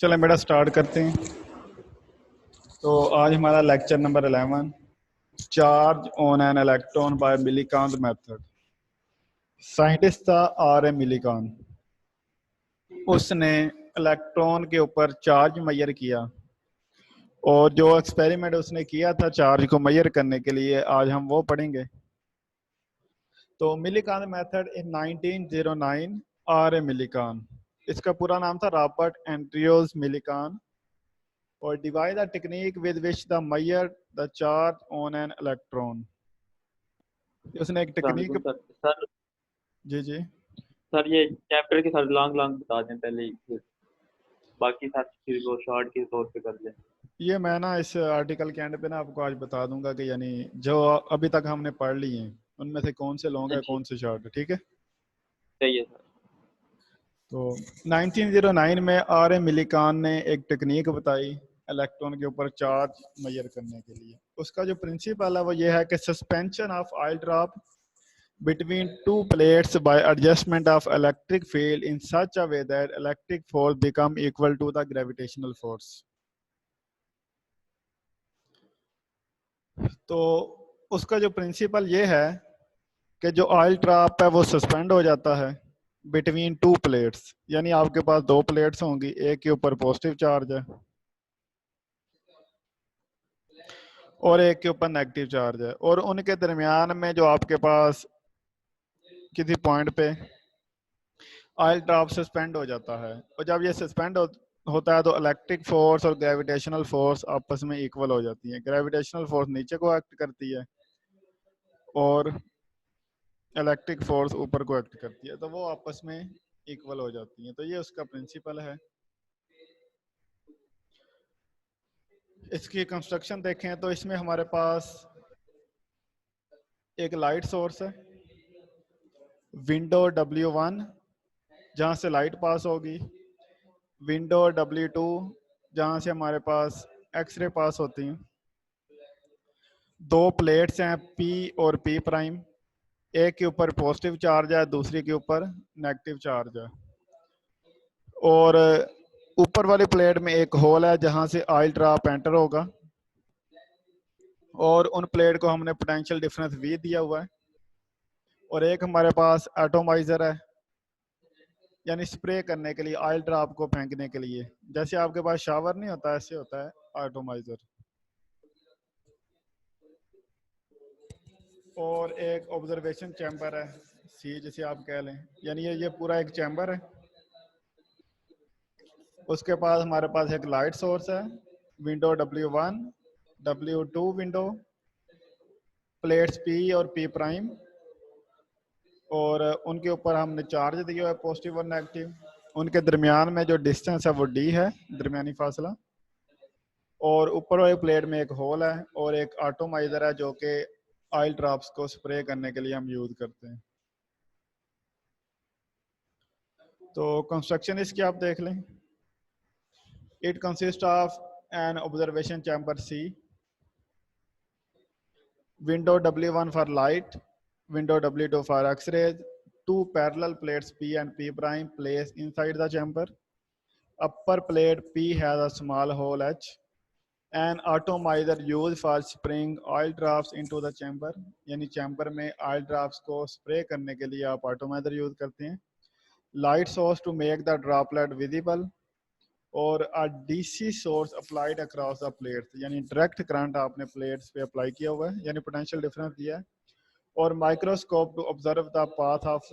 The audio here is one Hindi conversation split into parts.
चलो बेटा स्टार्ट करते हैं। तो आज हमारा lecture number 11, charge on an electron by Millikan method. Scientist था आर ए मिलीकांत। उसने इलेक्ट्रॉन के ऊपर चार्ज मेजर किया और जो एक्सपेरिमेंट उसने किया था चार्ज को मेजर करने के लिए आज हम वो पढ़ेंगे। तो मिलीकांत मेथड इन 1909, आर ए मिलीकांत। इसका पूरा नाम था रॉबर्ट एंड्रयूज मिलीकांत। और divide the technique with which the measure the charge on an electron. उसने एक टेक्निक। सलामकुम सर। जी जी। सर ये चैप्टर के सर लॉन्ग लॉन्ग बता दें पहले ही, फिर बाकी सर फिर वो शॉर्ट के तौर पे कर लें। ये मैं ना इस आर्टिकल के एंड पे ना आपको आज बता दूंगा कि यानी जो अभी तक हमने पढ़ लिए हैं उनमें से कौन से लॉन्ग है जी कौन से शॉर्ट है, ठीक है। सही है सर। तो 1909 में आर ए मिलीकान ने एक टेक्निक बताई इलेक्ट्रॉन के ऊपर चार्ज मेजर करने के लिए। उसका जो प्रिंसिपल है वो ये है कि suspension of oil drop between two plates by adjustment of electric field in such a way that electric force become equal to the gravitational force। तो उसका जो प्रिंसिपल ये है कि जो ऑयल ड्रॉप है वो सस्पेंड हो जाता है बिटवीन टू प्लेट्स, यानी आपके पास दो प्लेट्स होंगी, एक के ऊपर पॉजिटिव चार्ज है और एक के ऊपर नेगेटिव चार्ज है, और उनके दरमियान में जो आपके पास किसी पॉइंट पे ऑयल ड्रॉप सस्पेंड हो जाता है। और जब ये सस्पेंड होता है तो इलेक्ट्रिक फोर्स और ग्रेविटेशनल फोर्स आपस में इक्वल हो जाती है। ग्रेविटेशनल फोर्स नीचे को एक्ट करती है और इलेक्ट्रिक फोर्स ऊपर को एक्ट करती है, तो वो आपस में इक्वल हो जाती है। तो ये उसका प्रिंसिपल है। इसकी कंस्ट्रक्शन देखें तो इसमें हमारे पास एक लाइट सोर्स है, विंडो W1 जहाँ से लाइट पास होगी, विंडो W2 जहाँ से हमारे पास एक्सरे पास होती हैं। दो प्लेट्स हैं P और P प्राइम, एक के ऊपर पॉजिटिव चार्ज है दूसरी के ऊपर नेगेटिव चार्ज है। और ऊपर वाली प्लेट में एक होल है जहां से ऑयल ड्रॉप एंटर होगा, और उन प्लेट को हमने पोटेंशियल डिफरेंस V दिया हुआ है। और एक हमारे पास एटोमाइजर है, यानी स्प्रे करने के लिए, ऑयल ड्रॉप को फेंकने के लिए। जैसे आपके पास शावर नहीं होता ऐसे होता है एटोमाइजर। और एक ऑब्जर्वेशन चैम्बर है सी, जिसे आप कह लें, यानी ये पूरा एक चैम्बर है। उसके पास हमारे पास एक लाइट सोर्स है, window W1 W2 window, plates P और P प्राइम, और उनके ऊपर हमने चार्ज दिया हुआ है पॉजिटिव और नेगेटिव। उनके दरमियान में जो डिस्टेंस है वो D है, दरमियानी फासला। और ऊपर वाली प्लेट में एक होल है और एक एटोमाइजर है जो कि ऑयल ड्रॉप्स को स्प्रे करने के लिए हम यूज करते हैं। तो कंस्ट्रक्शन इसकी आप देख लें। It consist of an observation chamber C, window W1 for light, window W2 for X-rays, two parallel plates P and P prime placed inside the chamber. Upper plate P has a small hole H. An atomizer used for spraying oil drops into the chamber, यानी चैम्बर में ऑयल ड्रॉप्स को स्प्रे करने के लिए आप एटोमाइजर यूज करते हैं। Light source to make the droplet visible, और a DC source applied across the plates, यानी डायरेक्ट करंट आपने प्लेट्स पे अप्लाई किया हुआ है, यानी पोटेंशियल डिफरेंस दिया है। और microscope to observe the path of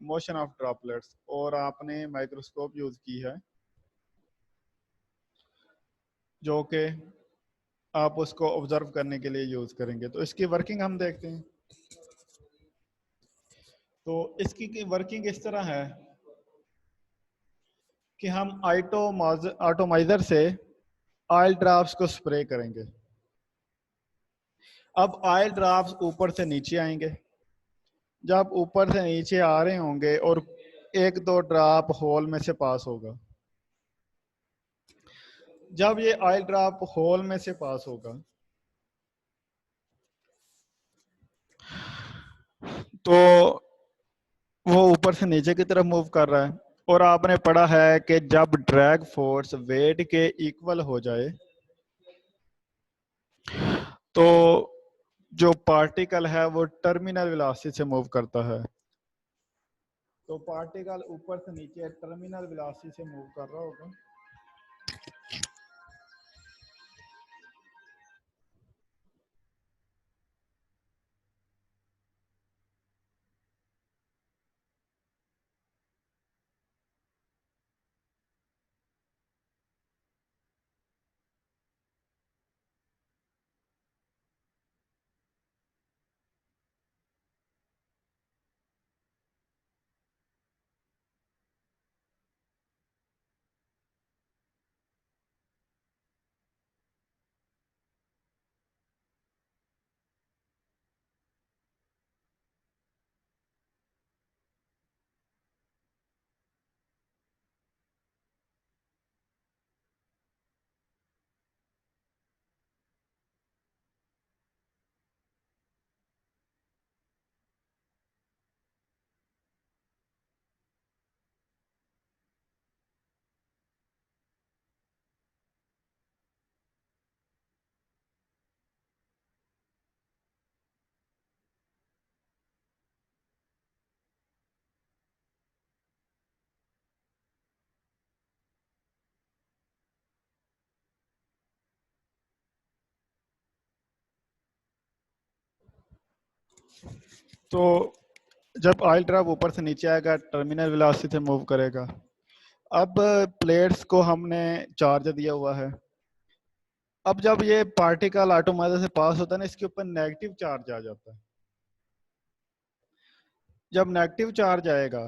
motion of droplets, और आपने माइक्रोस्कोप यूज की है जो कि आप उसको ऑब्जर्व करने के लिए यूज करेंगे। तो इसकी वर्किंग हम देखते हैं। तो इसकी वर्किंग इस तरह है कि हम एटोमाइजर से ऑयल ड्रॉप्स को स्प्रे करेंगे। अब ऑयल ड्रॉप्स ऊपर से नीचे आएंगे। जब ऊपर से नीचे आ रहे होंगे और एक दो ड्रॉप होल में से पास होगा, जब ये ऑयल ड्रॉप होल में से पास होगा तो वो ऊपर से नीचे की तरफ मूव कर रहा है। और आपने पढ़ा है कि जब ड्रैग फोर्स वेट के इक्वल हो जाए तो जो पार्टिकल है वो टर्मिनल वेलोसिटी से मूव करता है। तो पार्टिकल ऊपर से नीचे टर्मिनल वेलोसिटी से मूव कर रहा होगा। तो जब ऑयल ड्रॉप ऊपर से नीचे आएगा टर्मिनल वेलोसिटी से मूव करेगा। अब प्लेट्स को हमने चार्ज दिया हुआ है। अब जब ये पार्टिकल एटॉमाइजर से पास होता है ना, इसके ऊपर नेगेटिव चार्ज आ जाता है। जब नेगेटिव चार्ज आएगा,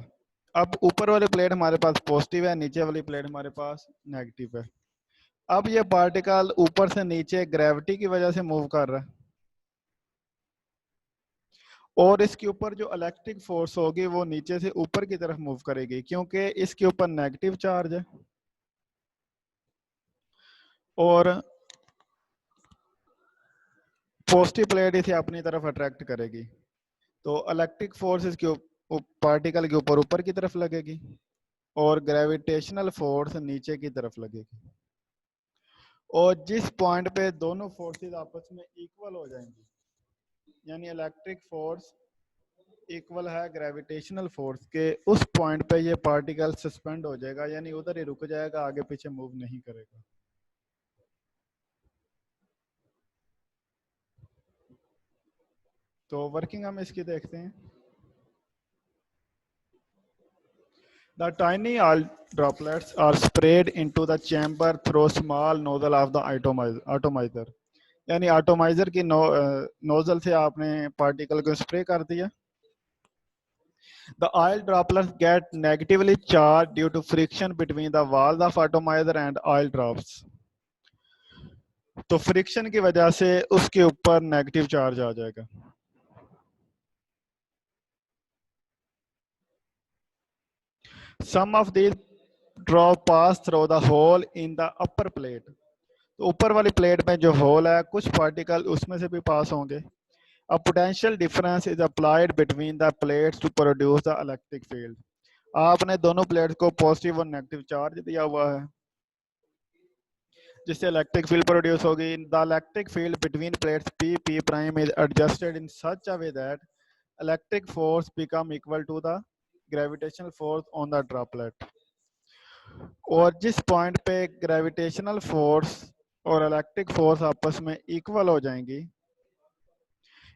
अब ऊपर वाली प्लेट हमारे पास पॉजिटिव है, नीचे वाली प्लेट हमारे पास नेगेटिव है। अब ये पार्टिकल ऊपर से नीचे ग्रेविटी की वजह से मूव कर रहा है और इसके ऊपर जो इलेक्ट्रिक फोर्स होगी वो नीचे से ऊपर की तरफ मूव करेगी क्योंकि इसके ऊपर नेगेटिव चार्ज है और पॉजिटिव प्लेट इसे अपनी तरफ अट्रैक्ट करेगी। तो इलेक्ट्रिक फोर्स इसके पार्टिकल के ऊपर ऊपर की तरफ लगेगी और ग्रेविटेशनल फोर्स नीचे की तरफ लगेगी। और जिस पॉइंट पे दोनों फोर्सेस आपस में इक्वल हो जाएंगी, यानी इलेक्ट्रिक फोर्स इक्वल है ग्रेविटेशनल फोर्स के, उस पॉइंट पे ये पार्टिकल सस्पेंड हो जाएगा, यानी उधर ही रुक जाएगा, आगे पीछे मूव नहीं करेगा। तो वर्किंग हम इसकी देखते हैं। The tiny oil droplets are sprayed into the chamber through small nozzle of the atomizer। यानी एटोमाइजर की नोजल से आपने पार्टिकल को स्प्रे कर दिया। The oil droplets get negatively charged due to friction between the walls of atomizer and oil drops। तो फ्रिक्शन की वजह से उसके ऊपर नेगेटिव चार्ज आ जाएगा। Some of these drop pass through the hole in the upper plate। तो ऊपर वाली प्लेट में जो होल है, कुछ पार्टिकल उसमें से भी पास होंगे। A potential difference is applied between the plates to produce the electric field। आपने दोनों प्लेट्स को पॉजिटिव और नेगेटिव चार्ज दिया हुआ है जिससे इलेक्ट्रिक फील्ड प्रोड्यूस होगी। The electric field between plates P P prime is adjusted in such a way that electric force become equal to the gravitational force on the droplet. और जिस पॉइंट पे ग्रेविटेशनल फोर्स और इलेक्ट्रिक फोर्स आपस में इक्वल हो जाएंगी,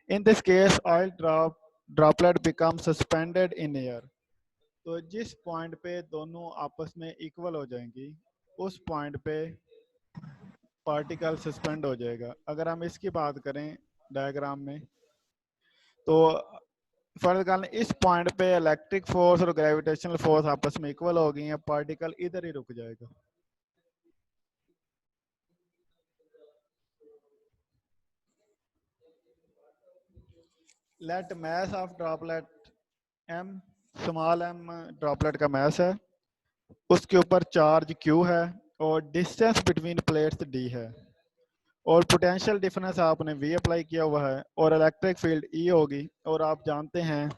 in this case oil droplet become suspended in air. तो जिस पॉइंट पे दोनों आपस में इक्वल हो जाएंगी उस पॉइंट पे पार्टिकल सस्पेंड हो जाएगा। अगर हम इसकी बात करें डायग्राम में, तो फर्ज कर लें इस पॉइंट पे इलेक्ट्रिक फोर्स और ग्रेविटेशनल फोर्स आपस में इक्वल हो गई है, पार्टिकल इधर ही रुक जाएगा। Let mass of droplet m, small m droplet का मास है, उसके ऊपर चार्ज q है और डिस्टेंस बिटवीन प्लेट्स d है और पोटेंशियल डिफरेंस आपने v अप्लाई किया हुआ है और इलेक्ट्रिक फील्ड E होगी। और आप जानते हैं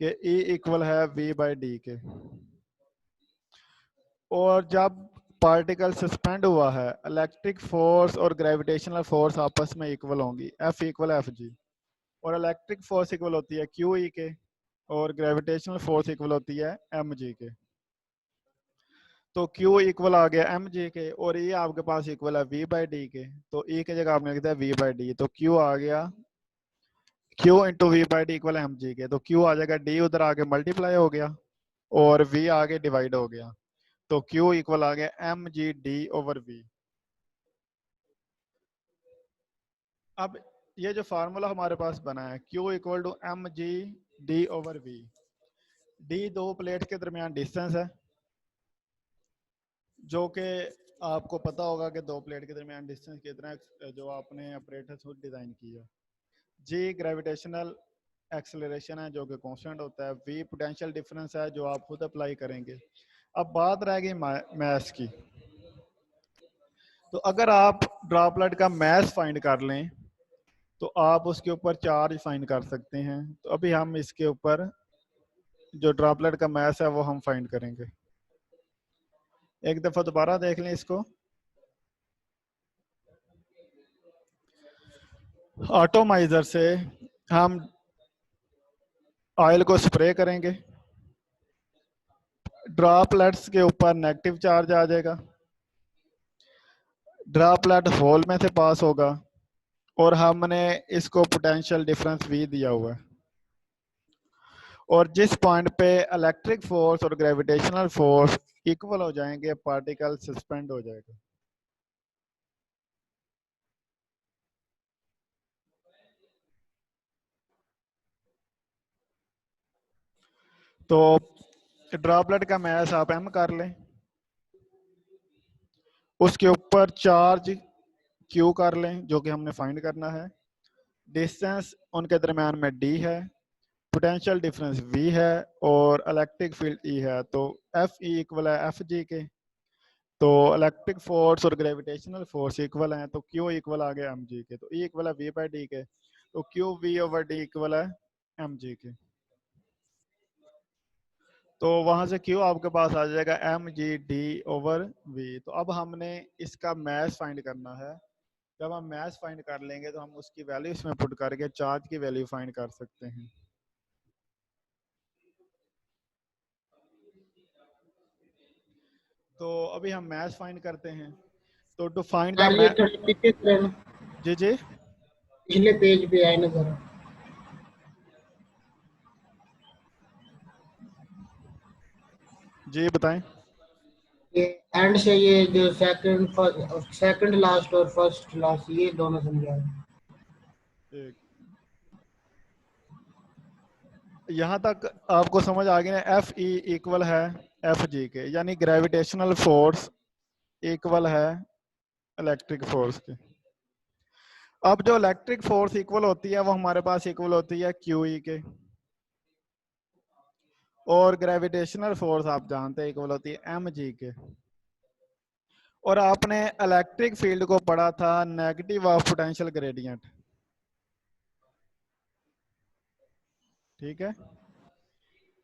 कि E इक्वल है V/d के। और जब पार्टिकल सस्पेंड हुआ है, इलेक्ट्रिक फोर्स और ग्रेविटेशनल फोर्स आपस में इक्वल होंगी, F इक्वल Fg। और इलेक्ट्रिक फोर्स इक्वल होती है QE के, और ग्रेविटेशनल फोर्स इक्वल होती है mg के। तो Q इक्वल आ गया mg के, और E आपके पास इक्वल है V/d के। तो E की जगह आपने लिख दिया V/d, तो Q आ गया Q into V/d equal mg के। तो Q आ जाएगा, D उधर आगे मल्टीप्लाई हो गया और V आगे डिवाइड हो गया। तो Q इक्वल आ गया mg/d/v। अब ये जो फार्मूला हमारे पास बना है, Q equal to mg/d/v। D दो प्लेट के दरमियान डिस्टेंस है, जो कि आपको पता होगा कि दो प्लेट के दरमियान डिस्टेंस कितना है, जो आपने ऑपरेटर खुद डिजाइन किया। G ग्रेविटेशनल एक्सेलरेशन है जो कि कांस्टेंट होता है। V पोटेंशियल डिफरेंस है जो आप खुद अप्लाई करेंगे। अब बात रह गई मैथ की। तो अगर आप ड्रॉपलेट का मैथ फाइंड कर लें तो आप उसके ऊपर चार्ज फाइंड कर सकते हैं। तो अभी हम इसके ऊपर जो ड्रॉपलेट का मैथ है वो हम फाइंड करेंगे। एक दफा दोबारा देख लें इसको। ऑटोमाइजर से हम ऑयल को स्प्रे करेंगे, ड्रॉपलेट्स के ऊपर नेगेटिव चार्ज आ जाएगा, ड्रॉपलेट होल में से पास होगा, और हमने इसको पोटेंशियल डिफरेंस V दिया हुआ है। और जिस पॉइंट पे इलेक्ट्रिक फोर्स और ग्रेविटेशनल फोर्स इक्वल हो जाएंगे, पार्टिकल सस्पेंड हो जाएगा। तो ड्रॉपलेट का मैथ आप M कर लें, उसके ऊपर चार्ज Q कर लें जो कि हमने फाइंड करना है, डिस्टेंस उनके दरम्यान में D है, पोटेंशियल डिफरेंस V है, और इलेक्ट्रिक फील्ड E है। तो FE इक्वल है FG के। तो इलेक्ट्रिक फोर्स और ग्रेविटेशनल फोर्स इक्वल हैं, तो Q इक्वल आ गया mg के। तो E इक्वल है V/d के, तो Q V/d इक्वल है mg के। तो वहां से Q आपके पास आ जाएगा mg/d/v। तो अब हमने इसका मैथ फाइंड करना है। जब हम मैथ फाइंड कर लेंगे तो हम उसकी वैल्यू इसमें पुट करके चार्ज की वैल्यू फाइंड कर सकते हैं। तो अभी हम मैथ फाइंड करते हैं। तो टू फाइंड द सर ये थोड़ी पीछे तरह जी जी पिछले पेज पे आए ना जरा। जी बताएं। ये एंड से ये जो सेकंड लास्ट और फर्स्ट लास्ट ये दोनों समझाए। एक यहाँ तक आपको समझ आ गया ना। FE इक्वल है FG के, यानी ग्रेविटेशनल फोर्स इक्वल है इलेक्ट्रिक फोर्स के। अब जो इलेक्ट्रिक फोर्स इक्वल होती है वो हमारे पास इक्वल होती है QE के, और ग्रेविटेशनल फोर्स आप जानते हैं इक्वल होती है mg के। और आपने इलेक्ट्रिक फील्ड को पढ़ा था नेगेटिव ऑफ पोटेंशियल ग्रेडियंट, ठीक है।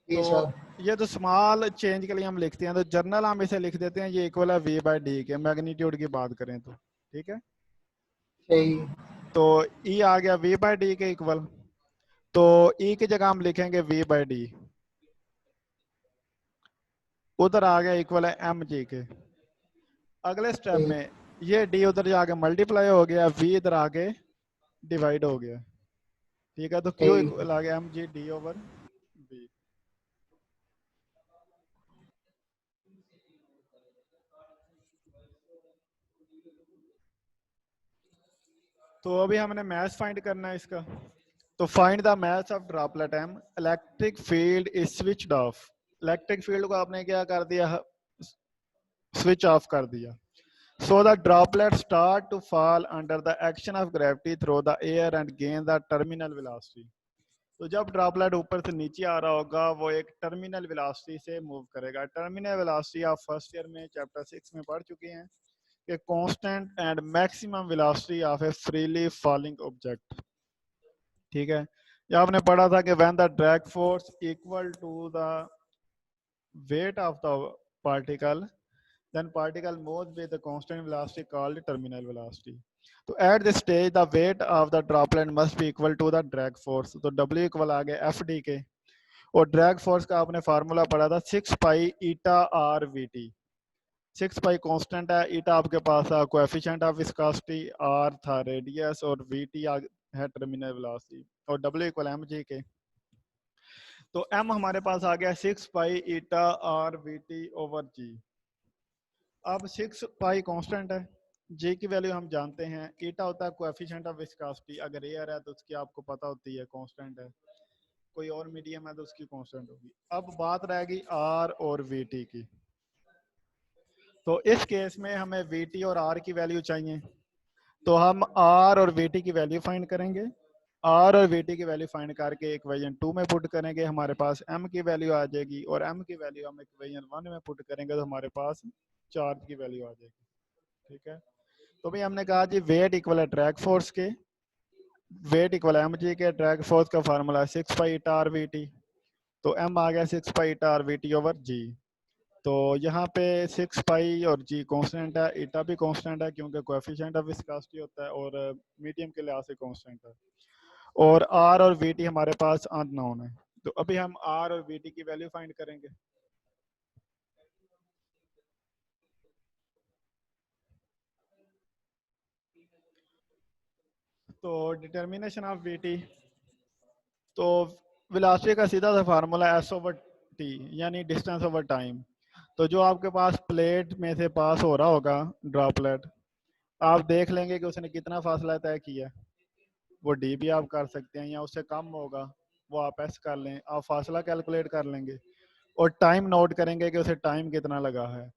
ये तो सर ये तो स्मॉल चेंज के लिए हम लिखते हैं, तो जर्नल हम इसे लिख देते हैं, ये इक्वल है V/d के, मैग्नीट्यूड की बात करें तो, ठीक है। सही। तो E आ गया V/d के इक्वल, तो E की जगह हम लिखेंगे V/d, उधर आ गया इक्वल है mg के। अगले स्टेप सही। में ये D उधर जाके मल्टीप्लाई हो गया, V इधर आके डिवाइड हो गया, ठीक है। तो Q सही। इक्वल आ गया mg/d/v। तो अभी हमने मैथ फाइंड करना है इसका। तो find the math of droplet M। Electric field is switched off. Electric field को आपने क्या कर दिया, स्विच ऑफ कर दिया। So the droplet start to fall under the action of gravity through the air and gain the terminal velocity. तो जब ड्रॉपलेट ऊपर से नीचे आ रहा होगा वो एक टर्मिनल वेलोसिटी से मूव करेगा। टर्मिनल वेलोसिटी आप फर्स्ट ईयर में चैप्टर 6 में पढ़ चुके हैं कि constant and maximum velocity of a freely falling object, ठीक है। ये आपने पढ़ा था कि when the drag force equal to the weight of the particle, then particle moves with a constant velocity called terminal velocity. तो at this stage the weight of the droplet must be equal to the drag force. तो W इक्वल आ गया एफ डी के, और ड्रैग फोर्स का आपने फार्मूला पढ़ा था 6 pi eta are we t. 6 pi constant है, ईटा आपके पास था कोएफिशिएंट ऑफ विस्कोसिटी, आर था रेडियस, और वी टी है टर्मिनल वेलोसिटी, और W इक्वल एम जी के। तो m हमारे पास आ गया 6 pi eta are we T over g. अब 6 पाई कांस्टेंट है, जी की वैल्यू हम जानते हैं, ईटा होता है कोएफिशिएंट ऑफ विस्कोसिटी, अगर एयर है तो उसकी आपको पता होती है कांस्टेंट है, कोई और मीडियम है तो उसकी कांस्टेंट होगी। अब बात रहेगी आर और वी टी की। तो इस केस में हमें वी टी और आर की वैल्यू चाहिए, तो हम आर और वी टी की वैल्यू फाइंड करेंगे। आर और वी टी की वैल्यू फाइंड करके इक्वेशन 2 में पुट करेंगे, हमारे पास एम की वैल्यू आ जाएगी, और एम की वैल्यू हम इक्वेशन 1 में पुट करेंगे तो हमारे पास चार्ज की वैल्यू आ जाएगी। ठीक है, तो भाई हमने कहा जी वेट इक्वल है ड्रैग फोर्स के, वेट इक्वल एम जी के, ड्रैग फोर्स का formula 6 pi eta are we T, तो एम आ गया 6 pi eta are we T over G. तो यहाँ पे 6 पाई और जी कांस्टेंट है, ईटा भी कांस्टेंट है क्योंकि कोएफिशिएंट ऑफ विस्कोसिटी होता है, और मीडियम के लिहाज से कांस्टेंट है, और आर और वी टी हमारे पास अननोन है। तो अभी हम आर और वी टी की वैल्यू फाइंड करेंगे। तो डिटर्मिनेशन ऑफ वी टी, तो वेलोसिटी का सीधा सा फार्मूला एस ओवर टी, यानी डिस्टेंस ओवर टाइम। तो जो आपके पास प्लेट में से पास हो रहा होगा ड्रॉपलेट, आप देख लेंगे कि उसने कितना फासला तय किया, वो डी भी आप कर सकते हैं, या उससे कम होगा वो आप एस कर लें, आप फासला कैलकुलेट कर लेंगे, और टाइम नोट करेंगे कि उसे टाइम कितना लगा है।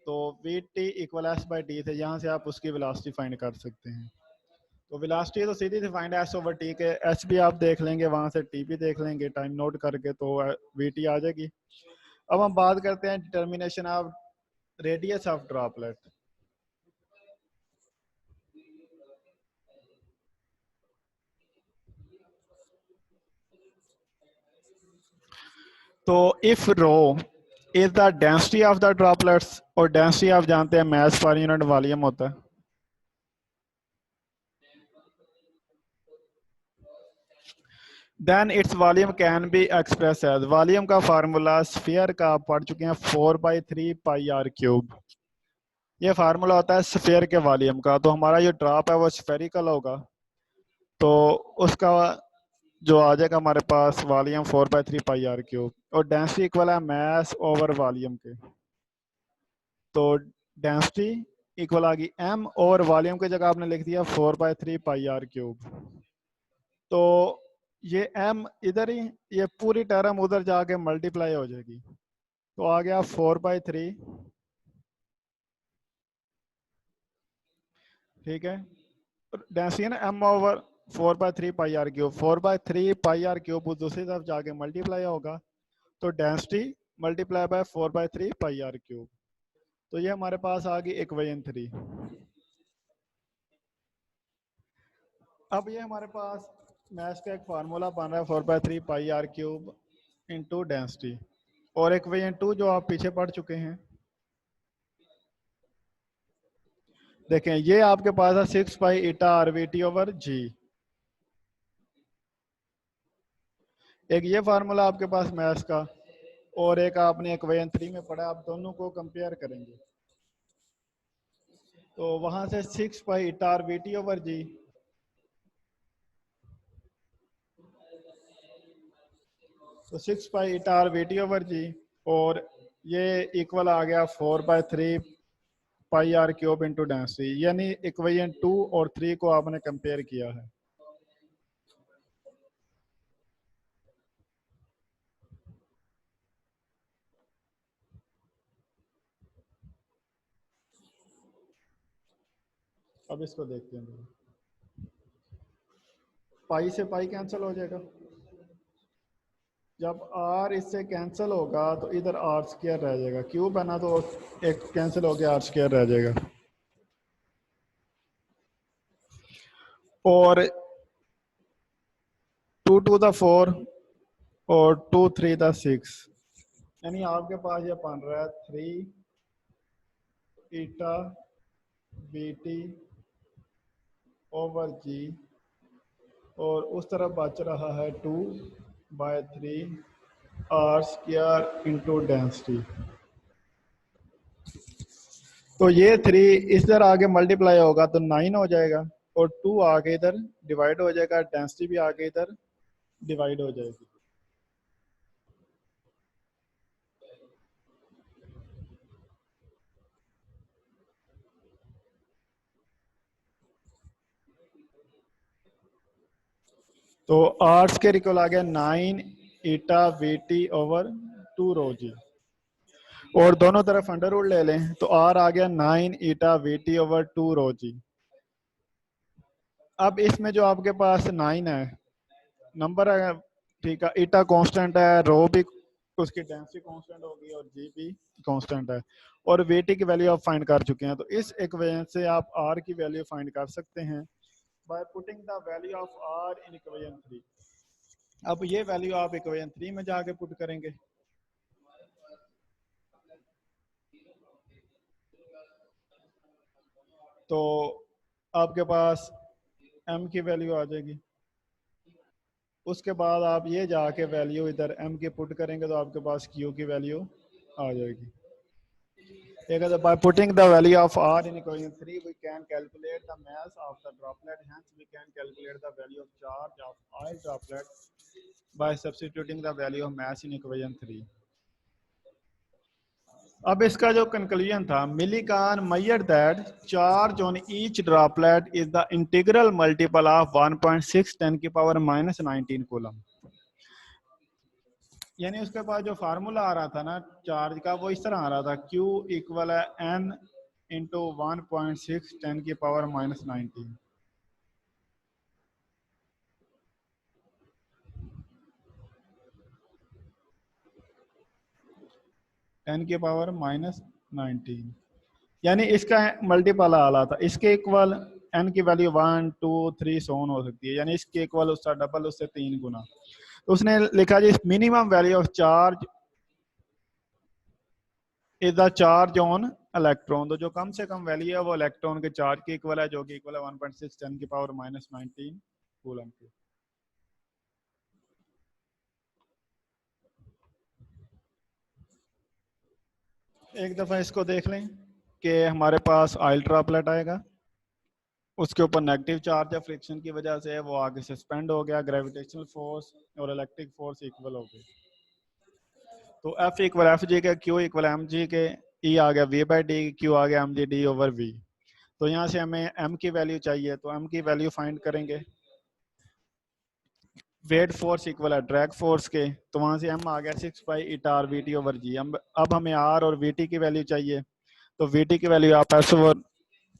तो we T equal S by T से यहाँ से आप उसकी वेलोसिटी फाइंड कर सकते हैं। तो वेलोसिटी तो सीधी से फाइंड है एस ओवर टी के, एस भी आप देख लेंगे, वहाँ से टी भी देख लेंगे टाइम नोट करके, तो वी टी आ जाएगी। अब हम बात करते हैं determination of radius of droplet. तो if rho is the density of the droplets, और डेंसिटी आप जानते हैं मास पर यूनिट वॉल्यूम होता है, then its volume can be express as, volume का फार्मूला स्फीयर का आप पढ़ चुके हैं 4/3 पाई आर क्यूब, ये फार्मूला होता है स्फीयर के वॉल्यूम का। तो हमारा जो ड्रॉप है वो स्फेरिकल होगा, तो उसका जो आ जाएगा हमारे पास वॉल्यूम 4/3 पाई आर क्यूब, और डेंसिटी इक्वल है मास ओवर वॉल्यूम के। तो डेंसिटी इक्वल आ गई एम, और वॉल्यूम की जगह आपने लिख दिया 4/3 पाई आर क्यूब। तो ये एम इधर ही, ये पूरी टर्म उधर जाके मल्टीप्लाई हो जाएगी, तो आ गया 4/3। ठीक है, डेंसिटी ना M over 4/3 pi R cube, 4/3 pi R cube दूसरी तरफ जाके मल्टीप्लाई होगा, तो density multiply by 4/3 pi R cube. तो ये हमारे पास आ गई इक्वेशन 3। अब ये हमारे पास मैथ्स का एक फार्मूला बन रहा है 4/3 pi R cube into density, और इक्वेशन 2 जो आप पीछे पढ़ चुके हैं, देखें ये आपके पास है 6 pi eta are we T over जी। एक ये फार्मूला आपके पास मैथ्स का, और एक आपने इक्वेशन 3 में पढ़ा, आप दोनों को कंपेयर करेंगे। तो वहां से 6 pi eta are we T over G, तो 6 pi eta are we T over जी, और ये इक्वल आ गया 4/3 pi R cube into density, यानी इक्वेशन 2 और 3 को आपने कंपेयर किया है। अब इसको देखते हैं, पाई से पाई कैंसिल हो जाएगा, जब आर इससे कैंसिल होगा तो इधर आर स्क्वायर रह जाएगा, क्यूब है ना, तो एक कैंसिल हो गया आर स्क्वायर रह जाएगा, और 2 to the 4 और 2 3 the 6, यानी आपके पास ये बन रहा है 3 ईटा बीटी ओवर जी, और उस तरफ बच रहा है 2/3 आर स्क्वायर इंटू डेंसिटी। तो ये 3 इस तरह आगे मल्टीप्लाई होगा तो 9 हो जाएगा, और 2 आगे इधर डिवाइड हो जाएगा, डेंसिटी भी आगे इधर डिवाइड हो जाएगी। तो आर्ट्स के इक्वल आ गया 9 ईटा वीटी ओवर 2 रो जी, और दोनों तरफ अंडर रूट ले लें तो आर आ गया 9 ईटा वीटी ओवर 2 रो जी। अब इसमें जो आपके पास 9 है नंबर है, ठीक है, ईटा कांस्टेंट है, रो भी उसकी डेंसिटी कांस्टेंट होगी और जी भी कांस्टेंट है, और वीटी की वैल्यू आप फाइंड कर चुके हैं। तो इस इक्वेशन से आप आर की वैल्यू फाइंड कर सकते हैं by putting the value of R in equation 3। अब ये वैल्यू आप इक्वेशन 3 में जाके पुट करेंगे, तो आपके पास m की वैल्यू आ जाएगी। उसके बाद आप ये जाके वैल्यू इधर m की पुट करेंगे तो आपके पास q की वैल्यू आ जाएगी। By putting the value of r in equation 3, we can calculate the mass of the droplet. Hence, we can calculate the value of charge of oil droplet by substituting the value of mass in equation 3. अब इसका जो कंक्लूजन था, मिलीकान measured that charge on each droplet is the integral multiple of 1.6 10 की पावर -19 कूलम। यानी उसके पास जो फार्मूला आ रहा था ना चार्ज का, वो इस तरह आ रहा था, Q इक्वल है N इंटू 1.6 10 की पावर -19। टेन की पावर -19, यानी इसका मल्टीपल आ रहा था, इसके इक्वल n की वैल्यू 1 2 3 सोन हो सकती है, यानी इसके इक्वल उसका डबल, उससे 3 गुना। तो उसने लिखा जी minimum value of charge is the charge on electron. तो जो कम से कम वैल्यू है वो इलेक्ट्रॉन के चार्ज के इक्वल है, जो कि इक्वल है 1.6 10 की पावर -19 कूलम की। एक दफा इसको देख लें कि हमारे पास ऑयल ड्रॉपलेट आएगा, उसके ऊपर नेगेटिव चार्ज है, फ्रिक्शन की वजह से वो आगे सस्पेंड हो गया, ग्रेविटेशनल फोर्स और इलेक्ट्रिक फोर्स इक्वल हो गए। तो F इक्वल एफ जी के, Q इक्वल एम जी के, E आ गया V/D, Q आ गया mg d ओवर V। तो यहाँ से हमें M की वैल्यू चाहिए, तो M की वैल्यू फाइंड करेंगे। वेट फोर्स इक्वल है ड्रैग फोर्स के, तो वहाँ से M आ गया 6 ईटा आर VT ओवर जी। अब हमें R और VT की वैल्यू चाहिए, तो VT की वैल्यू आप S over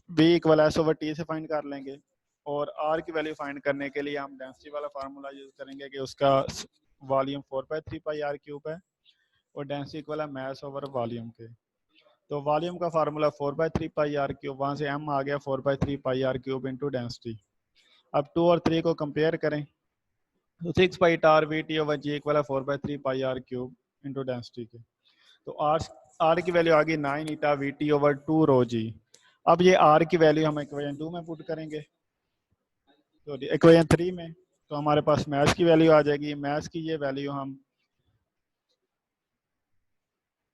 V equal S over T से फाइंड कर लेंगे, और R की वैल्यू फाइंड करने के लिए हम डेंसिटी वाला फार्मूला यूज करेंगे कि उसका वॉल्यूम 4/3 r क्यूब है, और डेंसिटी इक्वल है मास ओवर वॉल्यूम के। तो वॉल्यूम का फार्मूला 4/3 r क्यूब, वहाँ से M आ गया 4/3 r क्यूब इंटू डेंसिटी। अब 2 और 3 को कंपेयर करें तो 6 r VT ओवर जी इक्वल है 4/3 r क्यूब इंटू डेंसिटी के। तो R की वैल्यू आ गई 9 ईटा VT ओवर 2 रो जी। अब ये R की वैल्यू हम इक्वेशन 2 में पुट करेंगे, तो इक्वेशन 3 में, तो हमारे पास मैथ की वैल्यू आ जाएगी। मैथ की ये वैल्यू हम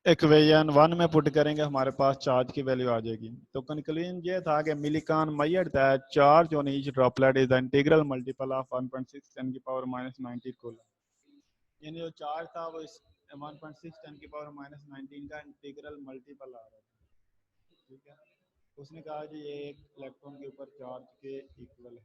इक्वेशन 1 में पुट करेंगे, हमारे पास चार्ज की वैल्यू आ जाएगी। तो कंक्लूजन ये था कि मिलीकान measured that charge on each droplet is the integral multiple of 1.6 10 की पावर -19 कूलम। यानी जो चार्ज था वो इस 1.6 10 की पावर -19 का इंटीग्रल मल्टीपल आ रहा था, ठीक है। उसने कहा कि ये एक इलेक्ट्रॉन के ऊपर चार्ज के इक्वल है।